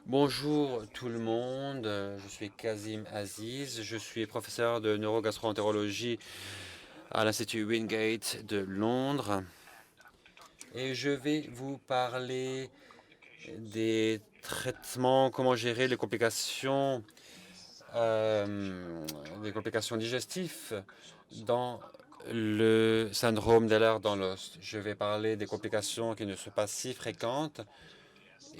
Bonjour tout le monde, je suis Kazim Aziz, je suis professeur de neurogastroentérologie à l'Institut Wingate de Londres et je vais vous parler des traitements, comment gérer les complications digestives dans le syndrome d'Ehlers-Danlos. Je vais parler des complications qui ne sont pas si fréquentes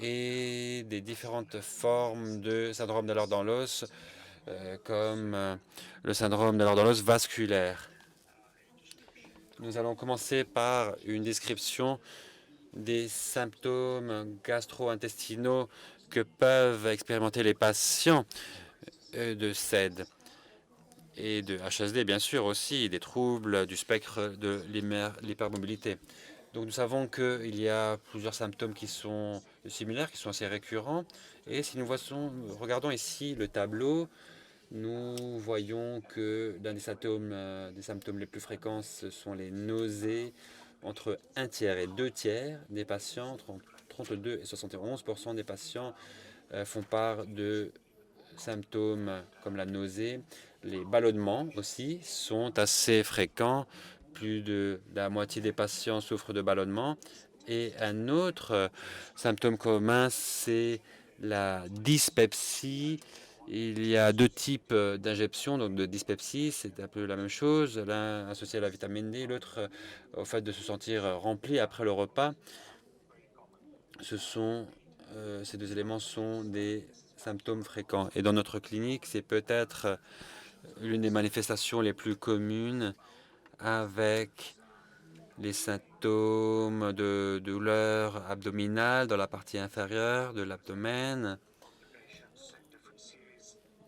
et des différentes formes de syndrome d'Ehlers-Danlos, comme le syndrome d'Ehlers-Danlos vasculaire. Nous allons commencer par une description des symptômes gastro-intestinaux que peuvent expérimenter les patients de SED et de HSD, bien sûr, aussi, des troubles du spectre de l'hypermobilité. Donc nous savons qu'il y a plusieurs symptômes qui sont similaires, qui sont assez récurrents. Et si nous regardons ici le tableau, nous voyons que l'un des symptômes les plus fréquents, ce sont les nausées. Entre un tiers et deux tiers des patients, entre 32 et 71% des patients font part de symptômes comme la nausée. Les ballonnements aussi sont assez fréquents. Plus de la moitié des patients souffrent de ballonnements. Et un autre symptôme commun, c'est la dyspepsie. Il y a deux types d'injections, donc de dyspepsie, c'est un peu la même chose. L'un associé à la vitamine D, l'autre au fait de se sentir rempli après le repas. Ces deux éléments sont des symptômes fréquents. Et dans notre clinique, c'est peut-être l'une des manifestations les plus communes avec les symptômes de douleur abdominale dans la partie inférieure de l'abdomen.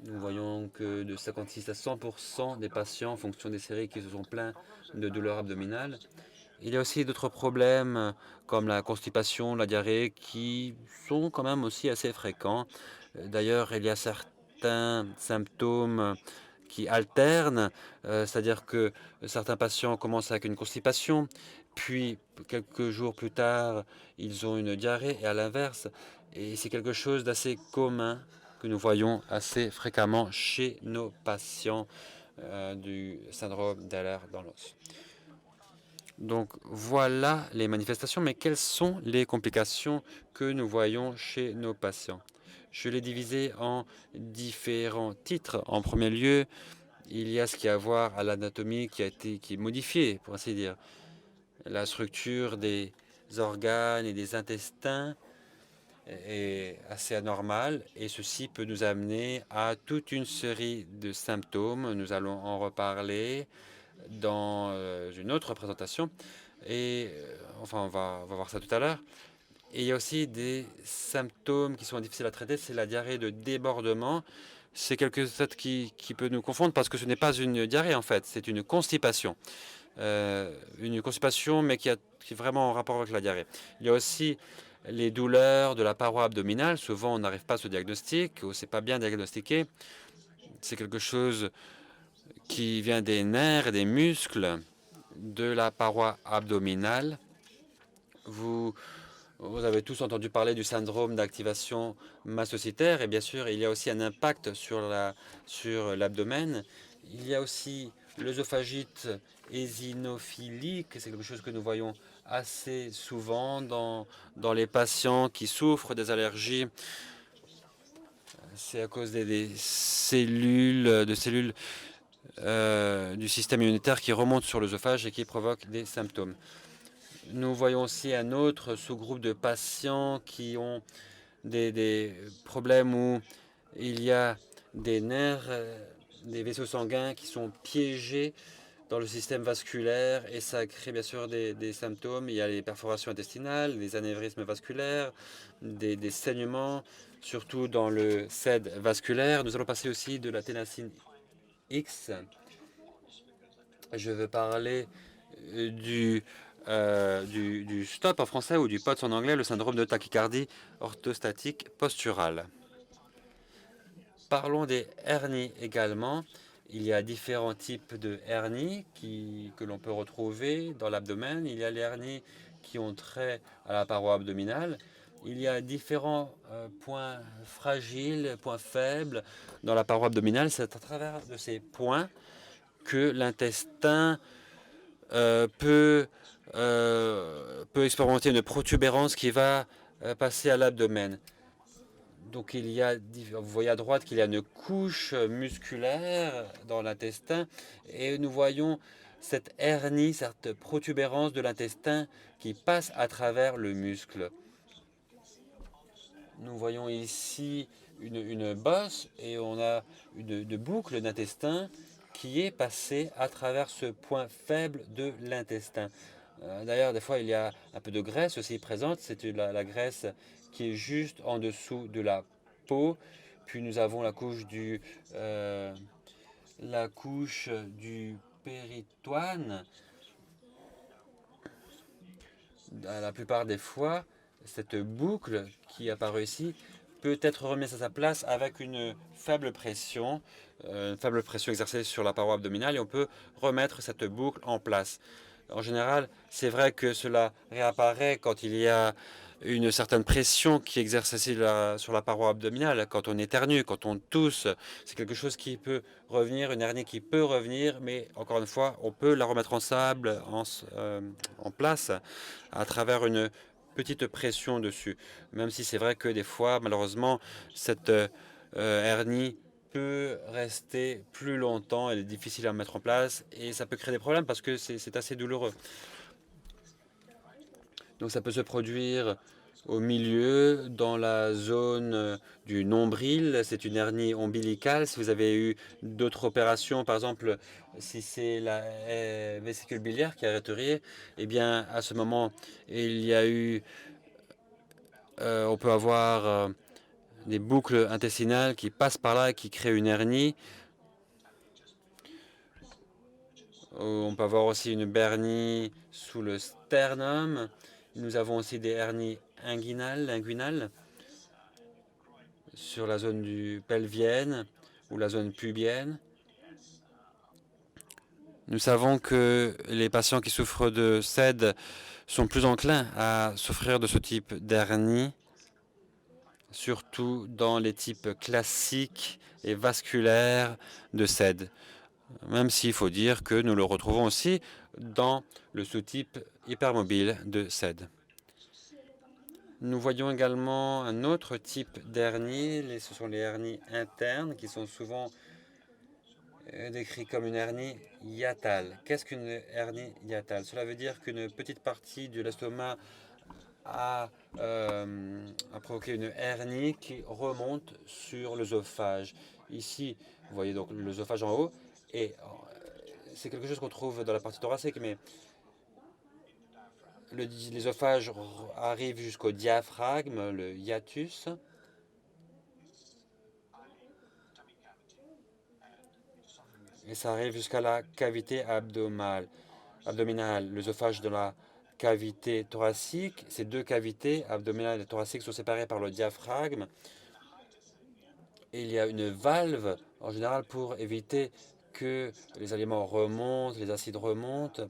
Nous voyons que de 56 à 100% des patients, en fonction des séries, qui se sont plaints de douleurs abdominales. Il y a aussi d'autres problèmes comme la constipation, la diarrhée, qui sont quand même aussi assez fréquents. D'ailleurs, il y a certains symptômes qui alternent, c'est-à-dire que certains patients commencent avec une constipation, puis quelques jours plus tard, ils ont une diarrhée, et à l'inverse. Et c'est quelque chose d'assez commun que nous voyons assez fréquemment chez nos patients du syndrome d'Ehlers-Danlos. Donc voilà les manifestations, mais quelles sont les complications que nous voyons chez nos patients? Je l'ai divisé en différents titres. En premier lieu, il y a ce qui a à voir à l'anatomie qui est modifiée, pour ainsi dire. La structure des organes et des intestins est assez anormale et ceci peut nous amener à toute une série de symptômes. Nous allons en reparler dans une autre présentation. Et enfin, on va voir ça tout à l'heure. Et il y a aussi des symptômes qui sont difficiles à traiter, c'est la diarrhée de débordement. C'est quelque chose qui peut nous confondre parce que ce n'est pas une diarrhée en fait, c'est une constipation mais qui est vraiment en rapport avec la diarrhée. Il y a aussi les douleurs de la paroi abdominale. Souvent, on n'arrive pas à ce diagnostic ou c'est pas bien diagnostiqué. C'est quelque chose qui vient des nerfs et des muscles de la paroi abdominale. Vous, vous avez tous entendu parler du syndrome d'activation mastocytaire et bien sûr, il y a aussi un impact sur l'abdomen. Il y a aussi l'œsophagite éosinophilique, c'est quelque chose que nous voyons assez souvent dans les patients qui souffrent des allergies. C'est à cause des cellules du système immunitaire qui remontent sur l'œsophage et qui provoquent des symptômes. Nous voyons aussi un autre sous-groupe de patients qui ont des problèmes où il y a des nerfs, des vaisseaux sanguins qui sont piégés dans le système vasculaire et ça crée bien sûr des symptômes. Il y a les perforations intestinales, les anévrismes vasculaires, des saignements, surtout dans le SED vasculaire. Nous allons passer aussi de la ténacine X. Je veux parler du STOP en français ou du POTS en anglais, le syndrome de tachycardie orthostatique posturale. Parlons des hernies également. Il y a différents types de hernies que l'on peut retrouver dans l'abdomen. Il y a les hernies qui ont trait à la paroi abdominale Il y a différents points fragiles, points faibles dans la paroi abdominale. C'est à travers de ces points que l'intestin peut expérimenter une protubérance qui va passer à l'abdomen. Donc vous voyez à droite qu'il y a une couche musculaire dans l'intestin et nous voyons cette hernie, cette protubérance de l'intestin qui passe à travers le muscle. Nous voyons ici une bosse et on a une boucle d'intestin qui est passée à travers ce point faible de l'intestin. D'ailleurs, des fois, il y a un peu de graisse aussi présente. C'est la graisse qui est juste en dessous de la peau. Puis nous avons la couche du péritoine. La plupart des fois, cette boucle qui apparaît ici peut être remise à sa place avec une faible pression exercée sur la paroi abdominale et on peut remettre cette boucle en place. En général, c'est vrai que cela réapparaît quand il y a une certaine pression qui exerce sur la paroi abdominale, quand on éternue, quand on tousse. C'est quelque chose qui peut revenir, une hernie qui peut revenir, mais encore une fois, on peut la remettre en place à travers une petite pression dessus. Même si c'est vrai que des fois, malheureusement, cette hernie peut rester plus longtemps, elle est difficile à mettre en place et ça peut créer des problèmes parce que c'est assez douloureux. Donc ça peut se produire au milieu, dans la zone du nombril. C'est une hernie ombilicale. Si vous avez eu d'autres opérations, par exemple, si c'est la vésicule biliaire qui a retiré, eh bien, à ce moment, il y a eu, on peut avoir des boucles intestinales qui passent par là et qui créent une hernie. On peut avoir aussi une hernie sous le sternum. Nous avons aussi des hernies inguinales sur la zone du pelvienne ou la zone pubienne. Nous savons que les patients qui souffrent de SED sont plus enclins à souffrir de ce type d'hernie, surtout dans les types classiques et vasculaires de SED. Même s'il faut dire que nous le retrouvons aussi dans le sous-type hypermobile de SED. Nous voyons également un autre type d'hernie, ce sont les hernies internes qui sont souvent décrites comme une hernie hiatale. Qu'est-ce qu'une hernie hiatale? Cela veut dire qu'une petite partie de l'estomac a provoqué une hernie qui remonte sur l'œsophage. Ici, vous voyez donc l'œsophage en haut et c'est quelque chose qu'on trouve dans la partie thoracique, mais l'œsophage arrive jusqu'au diaphragme, le hiatus. Et ça arrive jusqu'à la cavité abdominale. L'œsophage de la cavité thoracique, ces deux cavités, abdominale et thoracique, sont séparées par le diaphragme. Et il y a une valve, en général, pour éviter que les aliments remontent, les acides remontent.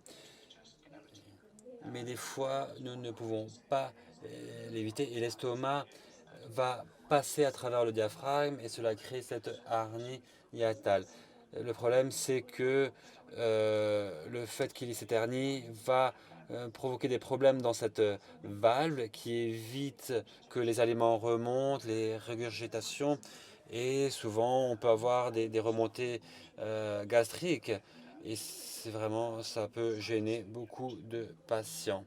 Mais des fois, nous ne pouvons pas l'éviter et l'estomac va passer à travers le diaphragme et cela crée cette hernie hiatale. Le problème, c'est que le fait qu'il y ait cette hernie va provoquer des problèmes dans cette valve qui évite que les aliments remontent, les régurgitations, et souvent on peut avoir des remontées gastriques. Et c'est vraiment, ça peut gêner beaucoup de patients.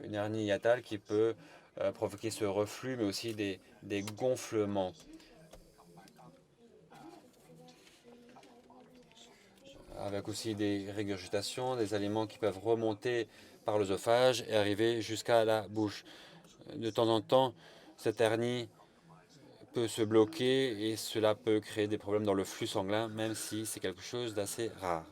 Une hernie hiatale qui peut provoquer ce reflux, mais aussi des gonflements. Avec aussi des régurgitations, des aliments qui peuvent remonter par l'œsophage et arriver jusqu'à la bouche. De temps en temps, cette hernie peut se bloquer et cela peut créer des problèmes dans le flux sanguin, même si c'est quelque chose d'assez rare.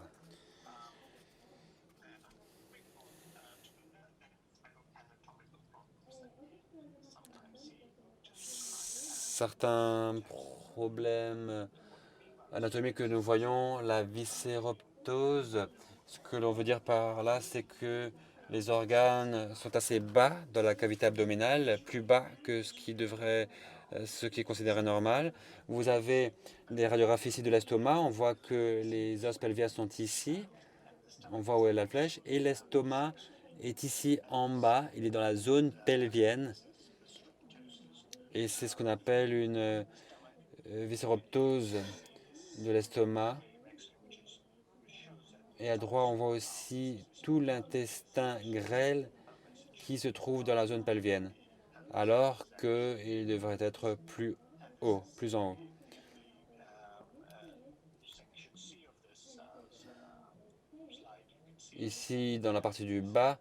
Certains problèmes anatomiques que nous voyons, la viscéroptose, ce que l'on veut dire par là, c'est que Les organes sont assez bas dans la cavité abdominale, plus bas que ce qui est considéré normal. Vous avez des radiographies ici de l'estomac. On voit que les os pelviens sont ici. On voit où est la flèche. Et l'estomac est ici en bas. Il est dans la zone pelvienne. Et c'est ce qu'on appelle une viscéroptose de l'estomac. Et à droite, on voit aussi tout l'intestin grêle qui se trouve dans la zone pelvienne, alors qu'il devrait être plus haut, plus en haut. Ici, dans la partie du bas,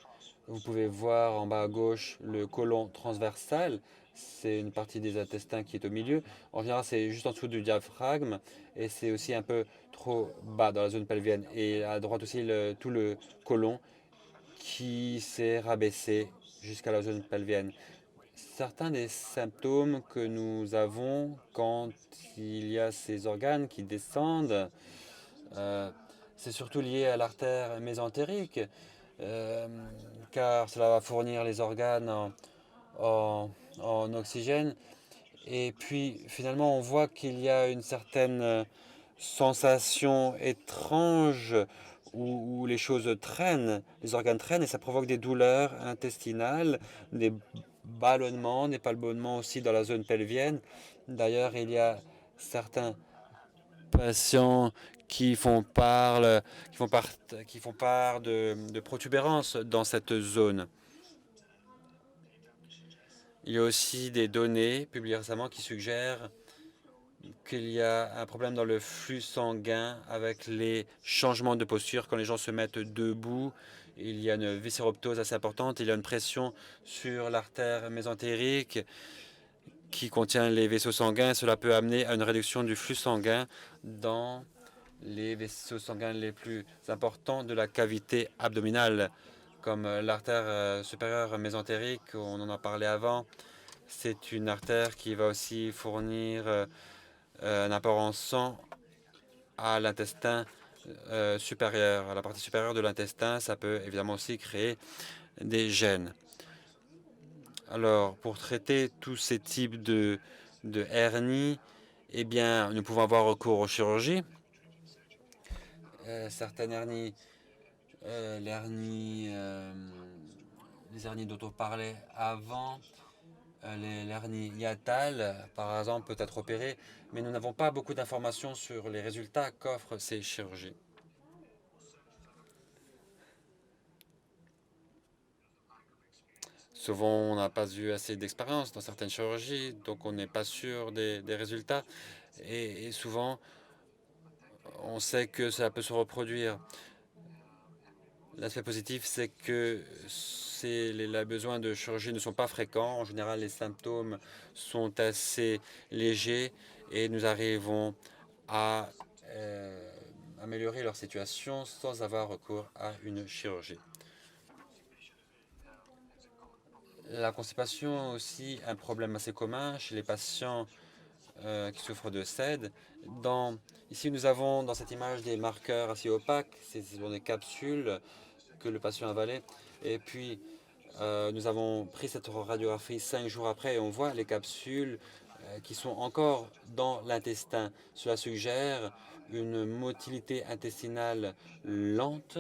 vous pouvez voir en bas à gauche le côlon transversal. C'est une partie des intestins qui est au milieu. En général, c'est juste en dessous du diaphragme et c'est aussi un peu trop bas dans la zone pelvienne. Et à droite aussi, tout le côlon qui s'est rabaissé jusqu'à la zone pelvienne. Certains des symptômes que nous avons quand il y a ces organes qui descendent, c'est surtout lié à l'artère mésentérique, euh, car cela va fournir les organes en oxygène. Et puis finalement, on voit qu'il y a une certaine sensation étrange où les choses traînent, les organes traînent et ça provoque des douleurs intestinales, des des ballonnements aussi dans la zone pelvienne. D'ailleurs, il y a certains patients qui font part, de protubérances dans cette zone. Il y a aussi des données publiées récemment qui suggèrent qu'il y a un problème dans le flux sanguin avec les changements de posture. Quand les gens se mettent debout, il y a une viscéroptose assez importante. Il y a une pression sur l'artère mésentérique qui contient les vaisseaux sanguins. Cela peut amener à une réduction du flux sanguin dans les vaisseaux sanguins les plus importants de la cavité abdominale, comme l'artère supérieure mésentérique, on en a parlé avant. C'est une artère qui va aussi fournir un apport en sang à l'intestin supérieur, à la partie supérieure de l'intestin. Ça peut évidemment aussi créer des gènes. Alors, pour traiter tous ces types de hernies, eh bien, nous pouvons avoir recours aux chirurgies. Certaines hernies, les hernies dont on parlait avant, l'hernie hiatale, par exemple, peut être opérée, mais nous n'avons pas beaucoup d'informations sur les résultats qu'offrent ces chirurgies. Souvent, on n'a pas eu assez d'expérience dans certaines chirurgies, donc on n'est pas sûr des résultats. Et souvent, on sait que ça peut se reproduire. L'aspect positif, c'est que les besoins de chirurgie ne sont pas fréquents. En général, les symptômes sont assez légers et nous arrivons à améliorer leur situation sans avoir recours à une chirurgie. La constipation est aussi un problème assez commun chez les patients qui souffrent de SED. Ici, nous avons dans cette image des marqueurs assez opaques. Ce sont des capsules que le patient avalait. Et puis, nous avons pris cette radiographie 5 jours après et on voit les capsules qui sont encore dans l'intestin. Cela suggère une motilité intestinale lente.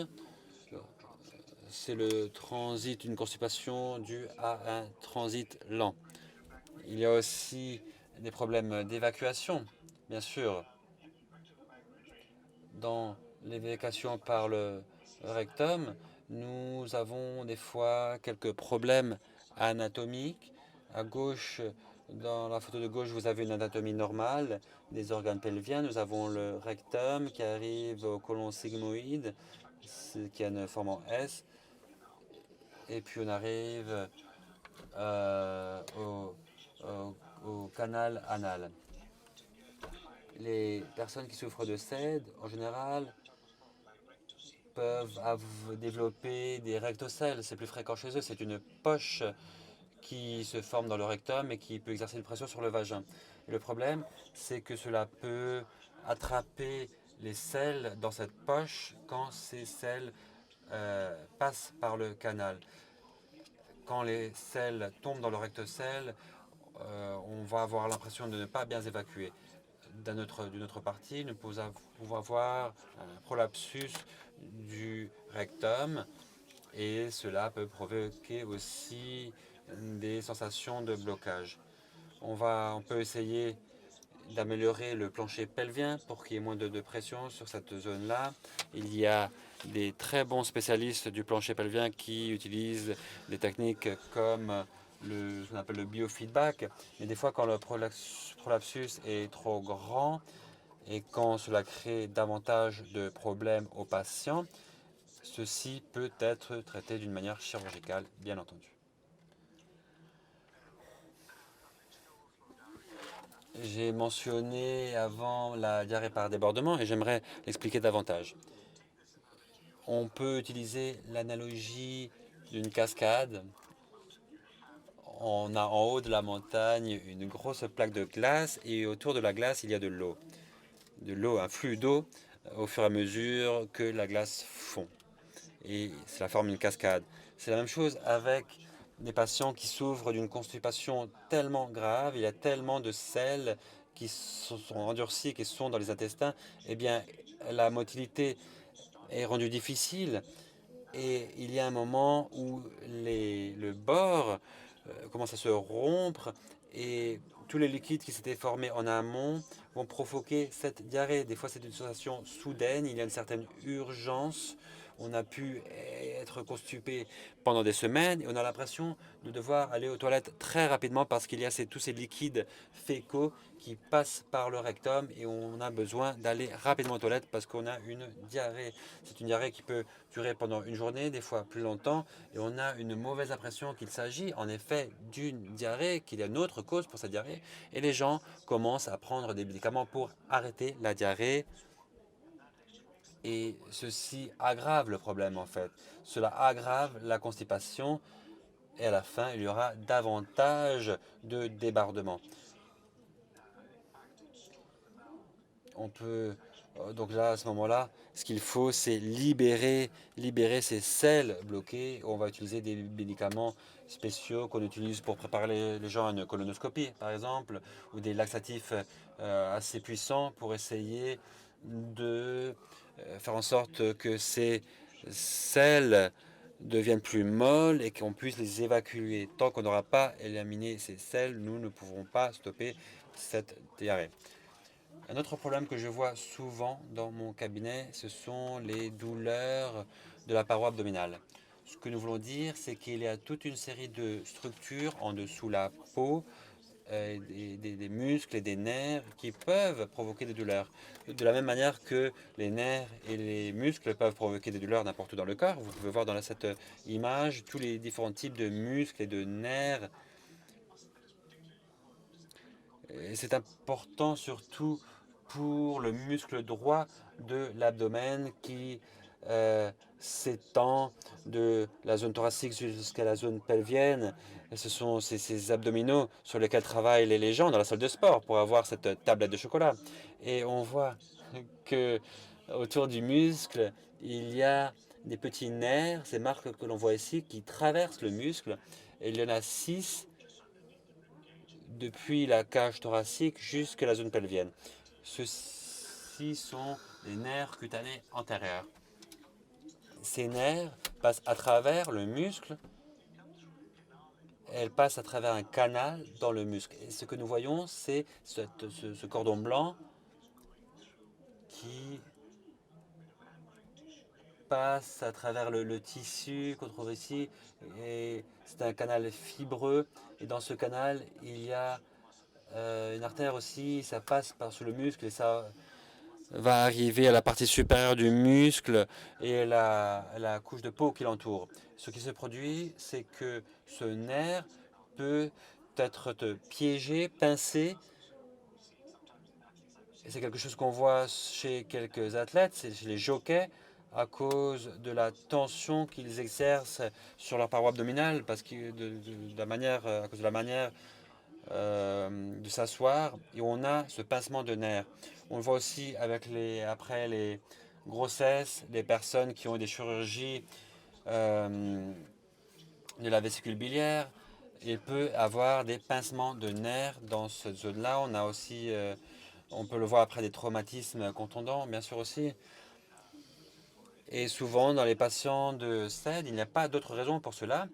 C'est le transit, une constipation due à un transit lent. Il y a aussi des problèmes d'évacuation, bien sûr. Dans l'évacuation par le rectum, nous avons des fois quelques problèmes anatomiques. À gauche, dans la photo de gauche, vous avez une anatomie normale des organes pelviens. Nous avons le rectum qui arrive au côlon sigmoïde, qui a une forme en S. Et puis on arrive au canal anal. Les personnes qui souffrent de SED, en général, peuvent développer des rectocèles. C'est plus fréquent chez eux. C'est une poche qui se forme dans le rectum et qui peut exercer une pression sur le vagin. Et le problème, c'est que cela peut attraper les selles dans cette poche quand ces selles passe par le canal. Quand les selles tombent dans le rectocèle, on va avoir l'impression de ne pas bien évacuer. D'une autre partie, nous pouvons avoir un prolapsus du rectum et cela peut provoquer aussi des sensations de blocage. On peut essayer d'améliorer le plancher pelvien pour qu'il y ait moins de pression sur cette zone-là. Il y a des très bons spécialistes du plancher pelvien qui utilisent des techniques comme ce qu'on appelle le biofeedback. Mais des fois, quand le prolapsus est trop grand et quand cela crée davantage de problèmes aux patients, ceci peut être traité d'une manière chirurgicale, bien entendu. J'ai mentionné avant la diarrhée par débordement et j'aimerais l'expliquer davantage. On peut utiliser l'analogie d'une cascade. On a en haut de la montagne une grosse plaque de glace et autour de la glace, il y a de l'eau. Un flux d'eau au fur et à mesure que la glace fond. Et cela forme une cascade. C'est la même chose avec des patients qui souffrent d'une constipation tellement grave, il y a tellement de sels qui sont endurcis, qui sont dans les intestins, eh bien, la motilité est rendue difficile et il y a un moment où le bord commence à se rompre et tous les liquides qui s'étaient formés en amont vont provoquer cette diarrhée. Des fois, c'est une sensation soudaine, il y a une certaine urgence. On a pu être constipé pendant des semaines et on a l'impression de devoir aller aux toilettes très rapidement parce qu'il y a tous ces liquides fécaux qui passent par le rectum et on a besoin d'aller rapidement aux toilettes parce qu'on a une diarrhée. C'est une diarrhée qui peut durer pendant une journée, des fois plus longtemps, et on a une mauvaise impression qu'il s'agit en effet d'une diarrhée, qu'il y a une autre cause pour cette diarrhée, et les gens commencent à prendre des médicaments pour arrêter la diarrhée. Et ceci aggrave le problème en fait. Cela aggrave la constipation et à la fin, il y aura davantage de débordements. On peut donc là, à ce moment-là, ce qu'il faut, c'est libérer ces selles bloquées. On va utiliser des médicaments spéciaux qu'on utilise pour préparer les gens à une colonoscopie, par exemple, ou des laxatifs assez puissants pour essayer de faire en sorte que ces selles deviennent plus molles et qu'on puisse les évacuer. Tant qu'on n'aura pas éliminé ces selles, nous ne pourrons pas stopper cette diarrhée. Un autre problème que je vois souvent dans mon cabinet, ce sont les douleurs de la paroi abdominale. Ce que nous voulons dire, c'est qu'il y a toute une série de structures en dessous la peau, des muscles et des nerfs qui peuvent provoquer des douleurs. De la même manière que les nerfs et les muscles peuvent provoquer des douleurs n'importe où dans le corps. Vous pouvez voir dans cette image tous les différents types de muscles et de nerfs. C'est important surtout pour le muscle droit de l'abdomen qui s'étend de la zone thoracique jusqu'à la zone pelvienne. Et ce sont ces abdominaux sur lesquels travaillent les gens dans la salle de sport pour avoir cette tablette de chocolat. Et on voit que autour du muscle, il y a des petits nerfs, ces marques que l'on voit ici, qui traversent le muscle. Et il y en a 6 depuis la cage thoracique jusqu'à la zone pelvienne. Ceux-ci sont les nerfs cutanés antérieurs. Ces nerfs passent à travers le muscle. Elles passent à travers un canal dans le muscle. Et ce que nous voyons, c'est ce cordon blanc qui passe à travers le tissu qu'on trouve ici. Et c'est un canal fibreux. Et dans ce canal, il y a une artère aussi. Ça passe par-sous le muscle et ça va arriver à la partie supérieure du muscle et la couche de peau qui l'entoure. Ce qui se produit, c'est que ce nerf peut être piégé, pincé. Et c'est quelque chose qu'on voit chez quelques athlètes, c'est chez les jockeys, à cause de la tension qu'ils exercent sur leur paroi abdominale, parce que à cause de la manière de s'asseoir, et on a ce pincement de nerfs. On le voit aussi avec après grossesse, les personnes qui ont des chirurgies de la vésicule biliaire. Il peut avoir des pincements de nerfs dans cette zone-là. On a aussi, on peut le voir après des traumatismes contondants, bien sûr aussi. Et souvent, dans les patients de SED, il n'y a pas d'autre raison pour cela.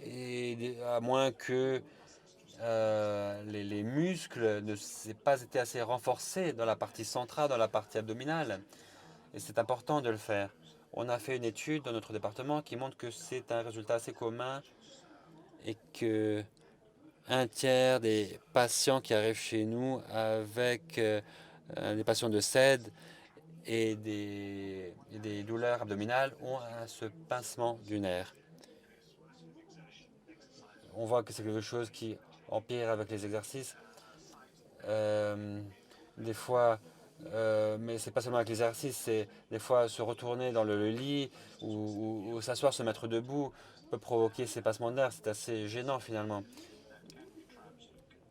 Et à moins que les muscles ne s'aient pas été assez renforcés dans la partie centrale, dans la partie abdominale. Et c'est important de le faire. On a fait une étude dans notre département qui montre que c'est un résultat assez commun et que un tiers des patients qui arrivent chez nous avec des patients de SED et des douleurs abdominales ont ce pincement du nerf. On voit que c'est quelque chose qui empire avec les exercices. Des fois, mais c'est pas seulement avec l'exercice, c'est des fois se retourner dans le lit ou s'asseoir, se mettre debout peut provoquer ces passements de nerfs. C'est assez gênant finalement.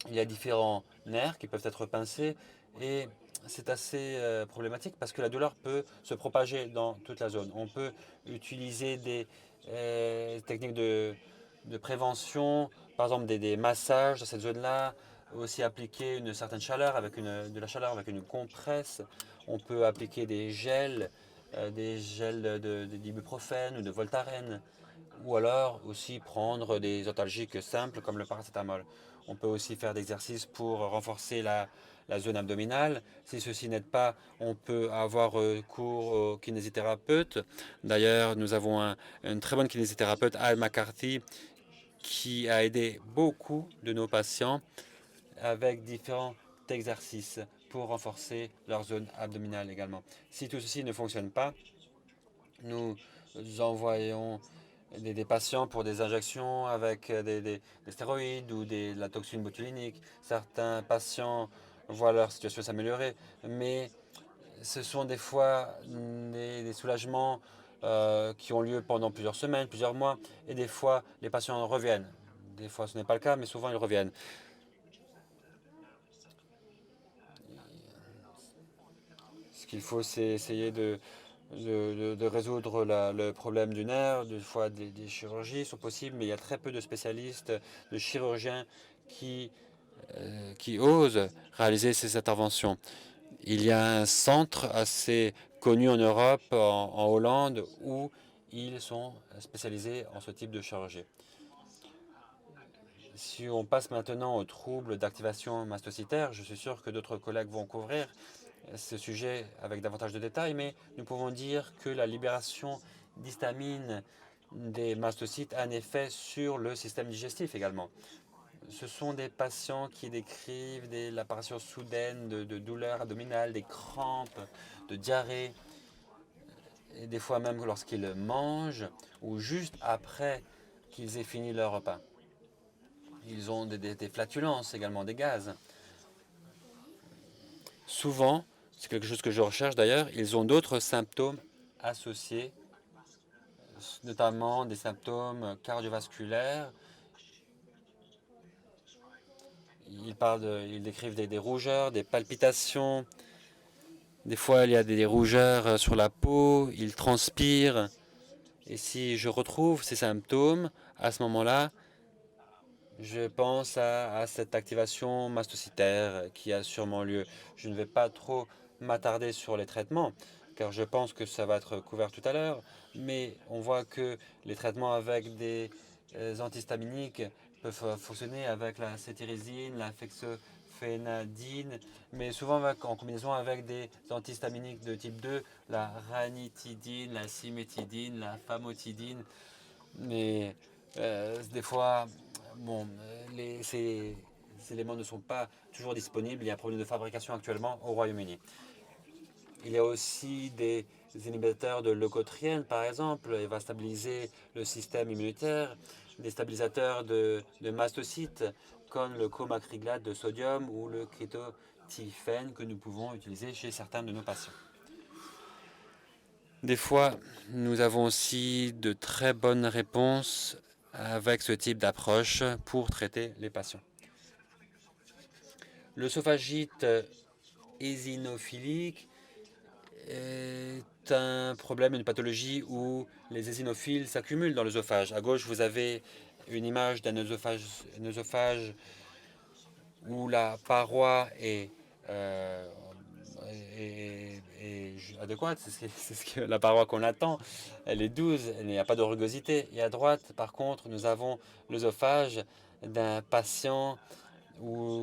Il y a différents nerfs qui peuvent être pincés et c'est assez problématique parce que la douleur peut se propager dans toute la zone. On peut utiliser des techniques de prévention, par exemple des massages dans cette zone-là, aussi appliquer une certaine chaleur de la chaleur avec une compresse. On peut appliquer des gels d'ibuprofène ou de Voltaren, ou alors aussi prendre des antalgiques simples comme le paracétamol. On peut aussi faire des exercices pour renforcer la zone abdominale. Si ceci n'aide pas, on peut avoir recours au kinésithérapeute. D'ailleurs, nous avons une très bonne kinésithérapeute, Al McCarthy, qui a aidé beaucoup de nos patients avec différents exercices pour renforcer leur zone abdominale également. Si tout ceci ne fonctionne pas, nous envoyons des patients pour des injections avec des stéroïdes ou de la toxine botulinique. Certains patients voient leur situation s'améliorer, mais ce sont des fois des soulagements qui ont lieu pendant plusieurs semaines, plusieurs mois, et des fois les patients reviennent. Des fois ce n'est pas le cas, mais souvent ils reviennent. Ce qu'il faut, c'est essayer de résoudre le problème du nerf. Des fois, des chirurgies sont possibles, mais il y a très peu de spécialistes, de chirurgiens qui osent réaliser ces interventions. Il y a un centre assez connu en Europe, en Hollande, où ils sont spécialisés en ce type de chirurgie. Si on passe maintenant aux troubles d'activation mastocytaire, je suis sûr que d'autres collègues vont couvrir ce sujet avec davantage de détails, mais nous pouvons dire que la libération d'histamine des mastocytes a un effet sur le système digestif également. Ce sont des patients qui décrivent l'apparition soudaine de douleurs abdominales, des crampes, de diarrhée, et des fois même lorsqu'ils mangent ou juste après qu'ils aient fini leur repas. Ils ont des flatulences également, des gaz. Souvent, c'est quelque chose que je recherche d'ailleurs, ils ont d'autres symptômes associés, notamment des symptômes cardiovasculaires. Ils décrivent des rougeurs, des palpitations. Des fois, il y a des rougeurs sur la peau, ils transpirent. Et si je retrouve ces symptômes, à ce moment-là, je pense à cette activation mastocytaire qui a sûrement lieu. Je ne vais pas trop m'attarder sur les traitements, car je pense que ça va être couvert tout à l'heure, mais on voit que les traitements avec des antihistaminiques peuvent fonctionner avec la cétirizine, la fexofenadine, mais souvent en combinaison avec des antihistaminiques de type 2, la ranitidine, la cimétidine, la famotidine. Mais des fois, bon, ces éléments ne sont pas toujours disponibles. Il y a un problème de fabrication actuellement au Royaume-Uni. Il y a aussi des inhibiteurs de leucotriène, par exemple. Il va stabiliser le système immunitaire. Des stabilisateurs de mastocytes, comme le comacriglate de sodium ou le kétotifène que nous pouvons utiliser chez certains de nos patients. Des fois, nous avons aussi de très bonnes réponses avec ce type d'approche pour traiter les patients. L'œsophagite éosinophilique est un problème, une pathologie où les éosinophiles s'accumulent dans l'œsophage. À gauche, vous avez une image d'un œsophage où la paroi euh, est adéquate. C'est ce que la paroi qu'on attend. Elle est douce, il n'y a pas de rugosité. Et à droite, par contre, nous avons l'œsophage d'un patient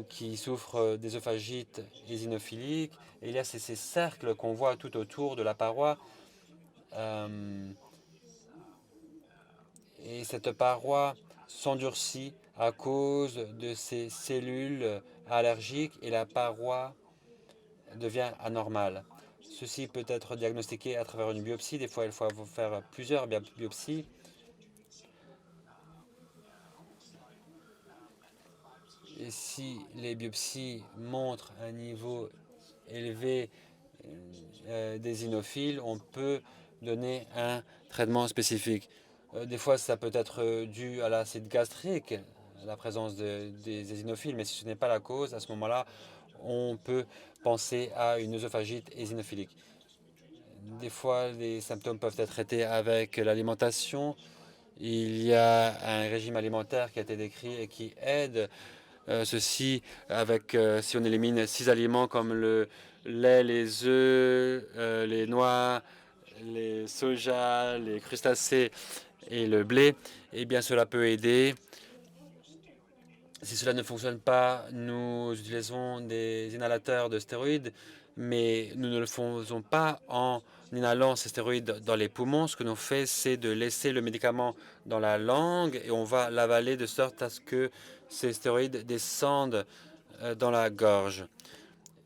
qui souffre d'œsophagite éosinophilique. Et il y a ces cercles qu'on voit tout autour de la paroi. Euh, et cette paroi s'endurcit à cause de ces cellules allergiques et la paroi devient anormale. Ceci peut être diagnostiqué à travers une biopsie. Des fois, il faut faire plusieurs biopsies. Et si les biopsies montrent un niveau élevé des inophiles, on peut donner un traitement spécifique. Des fois, ça peut être dû à l'acide gastrique, la présence des éosinophiles, mais si ce n'est pas la cause, à ce moment-là, on peut penser à une œsophagite éosinophilique. Des fois, les symptômes peuvent être traités avec l'alimentation. Il y a un régime alimentaire qui a été décrit et qui aide ceci avec, si on élimine 6 aliments comme le lait, les œufs, les noix, les soja, les crustacés et le blé, eh bien cela peut aider. Si cela ne fonctionne pas, nous utilisons des inhalateurs de stéroïdes, mais nous ne le faisons pas en inhalant ces stéroïdes dans les poumons. Ce que l'on fait, c'est de laisser le médicament dans la langue et on va l'avaler de sorte à ce que ces stéroïdes descendent dans la gorge.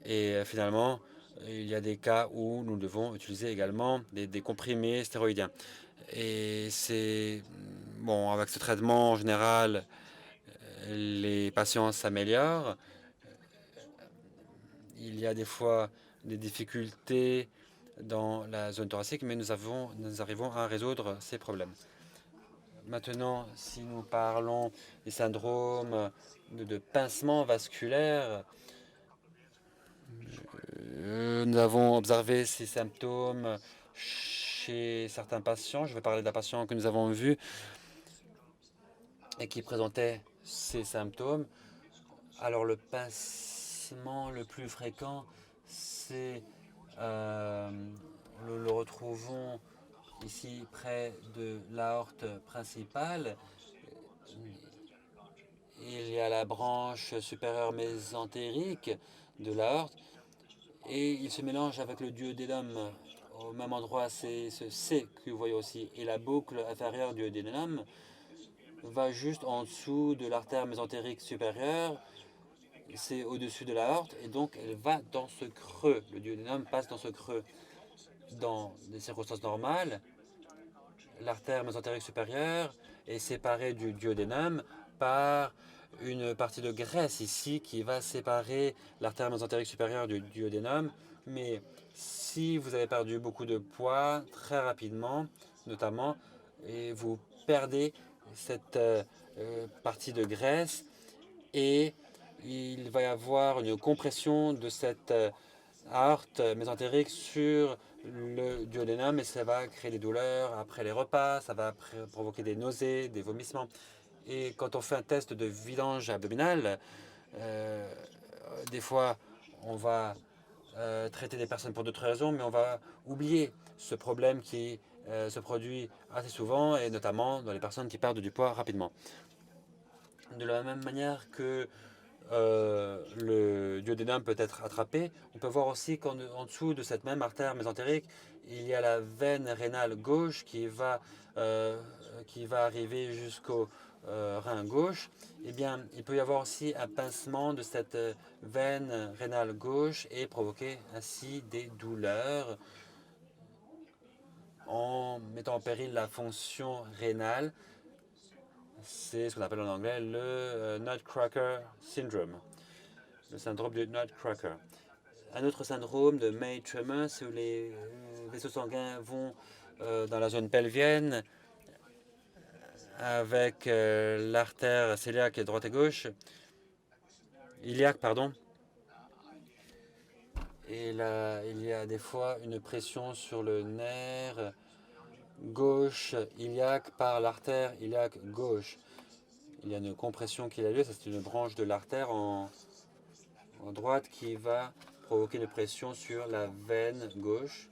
Et finalement, il y a des cas où nous devons utiliser également des comprimés stéroïdiens. Et c'est bon, avec ce traitement en général, les patients s'améliorent. Il y a des fois des difficultés dans la zone thoracique, mais nous arrivons à résoudre ces problèmes. Maintenant, si nous parlons des syndromes de pincement vasculaire, nous avons observé ces symptômes chez certains patients. Je vais parler d'un patient que nous avons vu et qui présentait ces symptômes. Alors, le pincement le plus fréquent, c'est nous le retrouvons ici près de l'aorte principale. Il y a la branche supérieure mésentérique de l'aorte et il se mélange avec le duodénum au même endroit. C'est ce C que vous voyez aussi. Et la boucle inférieure du duodénum va juste en dessous de l'artère mésentérique supérieure. C'est au-dessus de l'aorte et donc elle va dans ce creux. Le duodénum passe dans ce creux. Dans des circonstances normales, l'artère mésentérique supérieure est séparée du duodénum par une partie de graisse ici qui va séparer l'artère mésentérique supérieure du duodénum. Mais si vous avez perdu beaucoup de poids très rapidement, notamment, et vous perdez cette partie de graisse et il va y avoir une compression de cette aorte mésentérique sur le duodénum et ça va créer des douleurs après les repas, ça va provoquer des nausées, des vomissements. Et quand on fait un test de vidange abdominale, des fois on va traiter des personnes pour d'autres raisons, mais on va oublier ce problème qui se produit assez souvent et notamment dans les personnes qui perdent du poids rapidement. De la même manière que le duodéname peut être attrapé. On peut voir aussi qu'en dessous de cette même artère mésentérique, il y a la veine rénale gauche qui va arriver jusqu'au rein gauche. Eh bien, il peut y avoir aussi un pincement de cette veine rénale gauche et provoquer ainsi des douleurs en mettant en péril la fonction rénale. C'est ce qu'on appelle en anglais le Nutcracker syndrome, le syndrome du Nutcracker. Un autre syndrome de May-Tremor, c'est où les vaisseaux sanguins vont dans la zone pelvienne avec l'artère cœliaque droite et gauche, iliaque, pardon. Et là, il y a des fois une pression sur le nerf gauche iliaque par l'artère iliaque gauche. Il y a une compression qui a lieu, ça c'est une branche de l'artère en droite qui va provoquer une pression sur la veine gauche,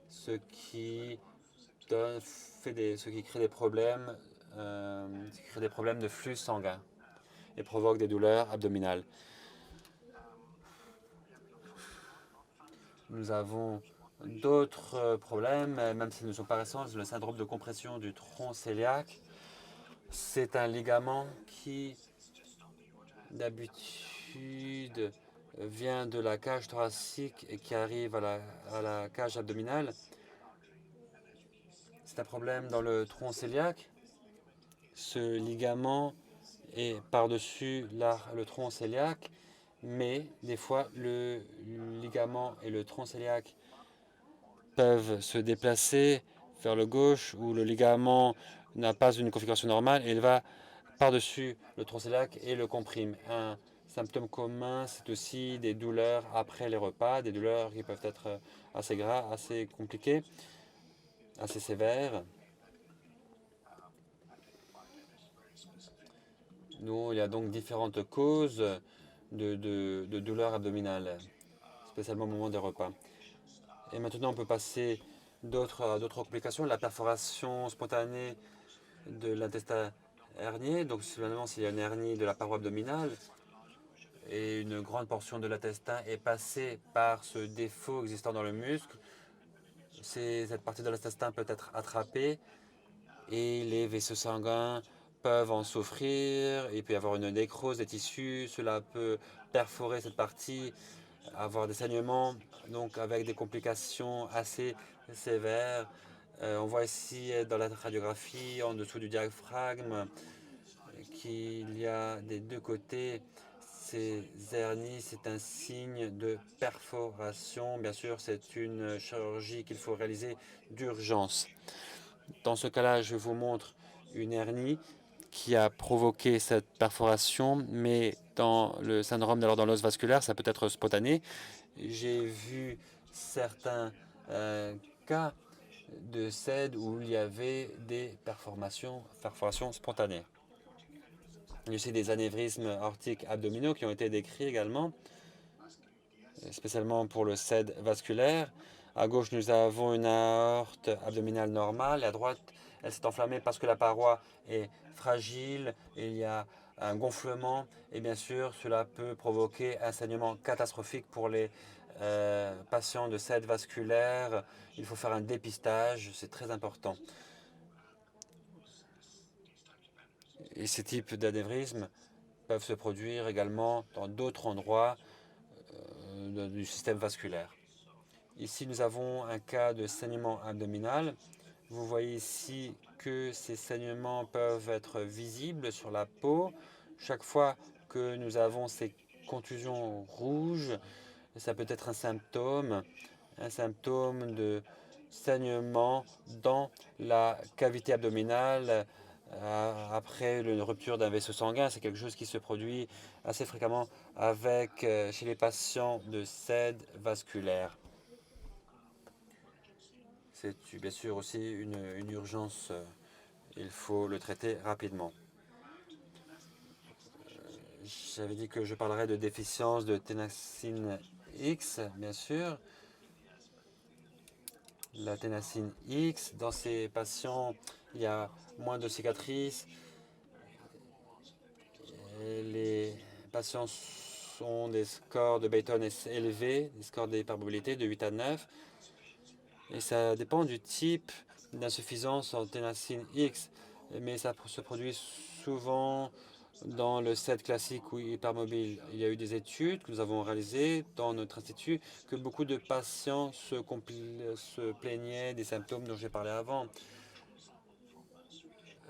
ce qui crée des problèmes de flux sanguin et provoque des douleurs abdominales. Nous avons d'autres problèmes, même s'ils ne sont pas récents, le syndrome de compression du tronc cœliaque. C'est un ligament qui, d'habitude, vient de la cage thoracique et qui arrive à la cage abdominale. C'est un problème dans le tronc cœliaque. Ce ligament est par-dessus le tronc cœliaque, mais des fois, le ligament et le tronc cœliaque peuvent se déplacer vers le gauche où le ligament n'a pas une configuration normale et il va par-dessus le tronc cœliaque et le comprime. Un symptôme commun, c'est aussi des douleurs après les repas, des douleurs qui peuvent être assez graves, assez compliquées, assez sévères. Il y a donc différentes causes de douleurs abdominales, spécialement au moment des repas. Et maintenant, on peut passer à d'autres complications. La perforation spontanée de l'intestin hernié. Donc, finalement, s'il y a une hernie de la paroi abdominale et une grande portion de l'intestin est passée par ce défaut existant dans le muscle, cette partie de l'intestin peut être attrapée et les vaisseaux sanguins peuvent en souffrir. Il peut y avoir une nécrose des tissus. Cela peut perforer cette partie, avoir des saignements, donc avec des complications assez sévères. On voit ici dans la radiographie, en dessous du diaphragme, qu'il y a des deux côtés ces hernies. C'est un signe de perforation. Bien sûr, c'est une chirurgie qu'il faut réaliser d'urgence. Dans ce cas-là, je vous montre une hernie qui a provoqué cette perforation, mais dans le syndrome dans l'os vasculaire, ça peut être spontané. J'ai vu certains cas de SED où il y avait des perforations spontanées. Il y a aussi des anévrismes aortiques abdominaux qui ont été décrits également, spécialement pour le SED vasculaire. À gauche, nous avons une aorte abdominale normale. À droite, elle s'est enflammée parce que la paroi est fragile. Il y a un gonflement. Et bien sûr, cela peut provoquer un saignement catastrophique pour les patients de SED vasculaire. Il faut faire un dépistage. C'est très important. Et ces types d'anévrismes peuvent se produire également dans d'autres endroits du système vasculaire. Ici, nous avons un cas de saignement abdominal. Vous voyez ici que ces saignements peuvent être visibles sur la peau. Chaque fois que nous avons ces contusions rouges, ça peut être un symptôme de saignement dans la cavité abdominale après une rupture d'un vaisseau sanguin. C'est quelque chose qui se produit assez fréquemment chez les patients de SED vasculaire. C'est bien sûr aussi une urgence. Il faut le traiter rapidement. J'avais dit que je parlerais de déficience de ténacine X, bien sûr. La ténacine X, dans ces patients, il y a moins de cicatrices. Et les patients ont des scores de Bayton élevés, des scores d'hypermobilité de 8 à 9. Et ça dépend du type d'insuffisance en ténacine X, mais ça se produit souvent dans le SED classique ou hypermobile. Il y a eu des études que nous avons réalisées dans notre institut que beaucoup de patients se plaignaient des symptômes dont j'ai parlé avant.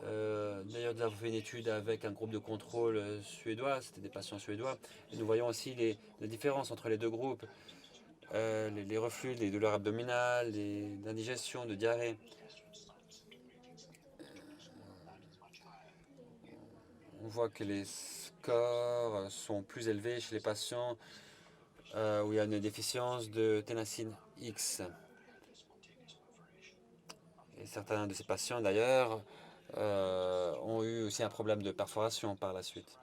D'ailleurs, nous avons fait une étude avec un groupe de contrôle suédois, c'était des patients suédois, et nous voyons aussi les différences entre les deux groupes, les reflux, les douleurs abdominales, l'indigestion, de diarrhée. On voit que les scores sont plus élevés chez les patients où il y a une déficience de ténacine X. Et certains de ces patients, d'ailleurs, ont eu aussi un problème de perforation par la suite.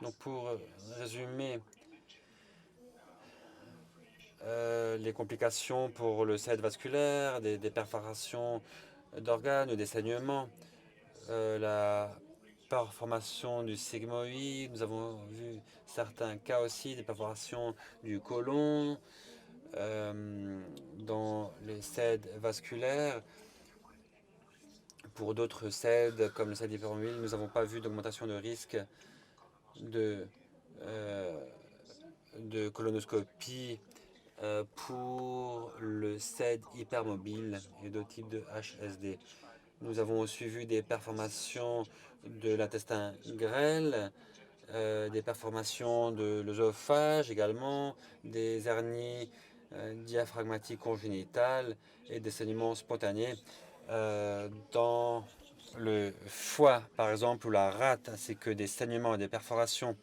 Donc, pour résumer, les complications pour le site vasculaire, des perforations d'organes ou des saignements, la perforation du sigmoïde, nous avons vu certains cas aussi, des perforations du côlon, dans les SED vasculaires. Pour d'autres SED, comme le SED hypermobile, nous n'avons pas vu d'augmentation de risque de, de colonoscopie pour le SED hypermobile et d'autres types de HSD. Nous avons aussi vu des performations de l'intestin grêle, des performations de l'œsophage également, des hernies diaphragmatiques congénitales et des saignements spontanés dans le foie, par exemple, ou la rate, ainsi que des saignements et des perforations.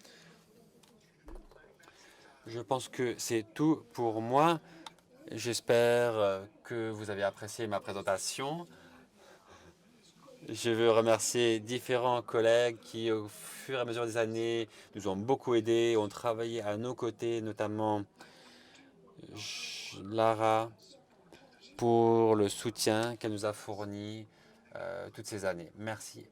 Je pense que c'est tout pour moi. J'espère que vous avez apprécié ma présentation. Je veux remercier différents collègues qui, au fur et à mesure des années, nous ont beaucoup aidés, ont travaillé à nos côtés, notamment Lara, pour le soutien qu'elle nous a fourni toutes ces années. Merci